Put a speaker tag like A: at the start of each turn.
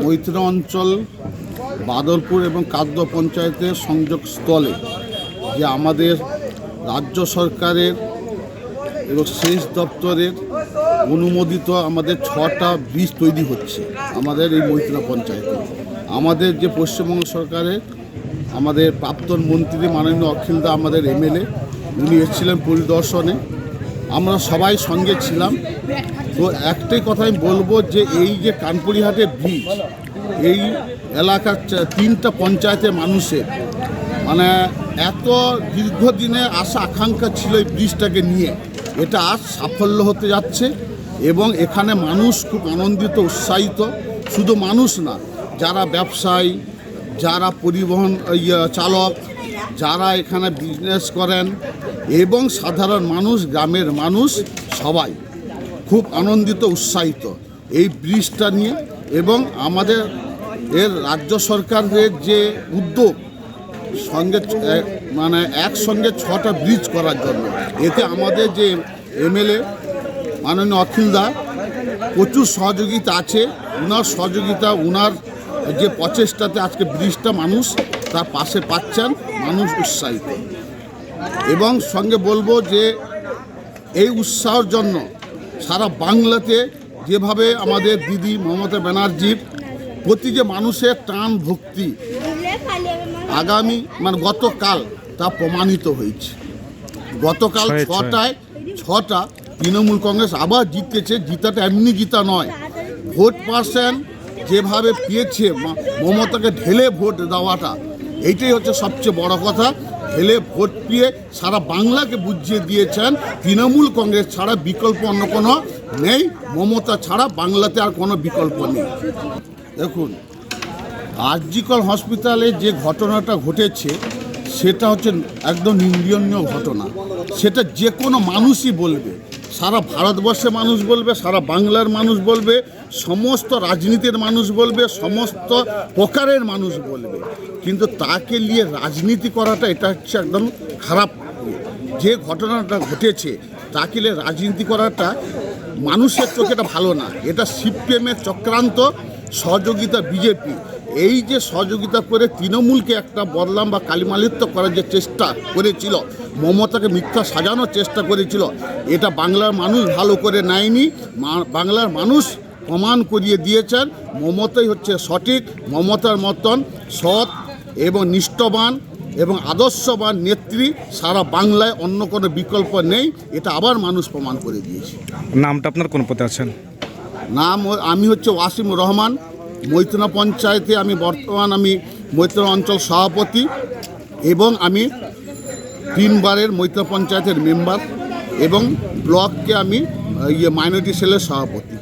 A: মৈত্র অঞ্চল বাদলপুর এবং কাদ্য পঞ্চায়েতের সংযোগ স্থলে যে আমাদের রাজ্য সরকারের এবং সেচ দপ্তরের অনুমোদিত আমাদের 6টা ব্রিজ তৈরি হচ্ছে আমাদের এই মৈত্র পঞ্চায়েতে। আমাদের যে পশ্চিমবঙ্গ সরকারের আমাদের প্রাক্তন মন্ত্রী মাননীয় অখিলদা আমাদের এমএলএ, উনি এসেছিলেন পরিদর্শনে, আমরা সবাই সঙ্গে ছিলাম। তো একটাই কথা আমি বলবো যে এই যে কানপুরিহাটের ব্রিজ, এই এলাকার 3টা পঞ্চায়েতের মানুষের মানে এত দীর্ঘদিনে আশা আকাঙ্ক্ষা ছিল এই ব্রিজটাকে নিয়ে, এটা আজ সাফল্য হতে যাচ্ছে এবং এখানে মানুষ খুব আনন্দিত উৎসাহিত। শুধু মানুষ না, যারা ব্যবসায়ী, যারা পরিবহন চালক, যারা এখানে বিজনেস করেন এবং সাধারণ মানুষ, গ্রামের মানুষ সবাই খুব আনন্দিত উৎসাহিত এই ব্রিজটা নিয়ে। এবং আমাদের এর রাজ্য সরকারের যে উদ্যোগ সঙ্গে মানে একসঙ্গে 6টা ব্রিজ করার জন্য, এতে আমাদের যে এমএলএ মাননীয় অখিলদা প্রচুর সহযোগিতা আছে। উনার সহযোগিতা, উনার যে প্রচেষ্টাতে আজকে ব্রিজটা মানুষ তার পাশে পাচ্ছেন, মানুষ উৎসাহিত। এবং সঙ্গে বলবো যে এই উৎসাহের জন্য সারা বাংলাতে যেভাবে আমাদের দিদি মমতা ব্যানার্জির প্রতি যে মানুষের টান ভক্তি আগামী মানে গতকাল তা প্রমাণিত হয়েছে। গতকাল 6টা তৃণমূল কংগ্রেস আবার জিতেছে। জিতাটা এমনি জিতা নয়, ভোট পার্সেন্ট যেভাবে পেয়েছে, মমতাকে ঢেলে ভোট দেওয়াটা, এইটাই হচ্ছে সবচেয়ে বড় কথা। ঢেলে ভোট পেয়ে সারা বাংলাকে বুঝিয়ে দিয়েছেন তৃণমূল কংগ্রেস ছাড়া বিকল্প অন্য কোনো নেই, মমতা ছাড়া বাংলাতে আর কোনো বিকল্প নেই। দেখুন, আরজিকর হসপিটালে যে ঘটনাটা ঘটেছে সেটা হচ্ছে একদম নিন্দনীয় ঘটনা। সেটা যে কোনো মানুষই বলবে, সারা ভারতবর্ষের মানুষ বলবে, সারা বাংলার মানুষ বলবে, সমস্ত রাজনীতির মানুষ বলবে, সমস্ত প্রকারের মানুষ বলবে। কিন্তু তাকে নিয়ে রাজনীতি করাটা এটা হচ্ছে একদম খারাপ। যে ঘটনাটা ঘটেছে তাকে নিয়ে রাজনীতি করাটা মানুষের চোখে এটা ভালো না। এটা সিপিএমের চক্রান্ত, সহযোগিতা বিজেপি। এই যে সহযোগিতা করে তৃণমূলকে একটা বদনাম বা কালিমালিপ্ত করার যে চেষ্টা করেছিল, মমতাকে মিথ্যা সাজানোর চেষ্টা করেছিল, এটা বাংলার মানুষ ভালো করে নেয়নি। বাংলার মানুষ প্রমাণ করিয়ে দিয়েছেন মমতাই হচ্ছে সঠিক। মমতার মতন সৎ এবং নিষ্ঠবান এবং আদর্শবান নেত্রী সারা বাংলায় অন্য কোনো বিকল্প নেই, এটা আবার মানুষ প্রমাণ করে দিয়েছে।
B: নামটা আপনার কোন পদে আছেন?
A: নাম আমি হচ্ছে ওয়াসিম রহমান। মৈত্র পঞ্চায়েতে আমি আমি মৈত্র অঞ্চল সভাপতি এবং আমি 3 বারের মৈত্র পঞ্চায়েতের মেম্বার এবং ব্লককে আমি মাইনরিটি সেলের সভাপতি।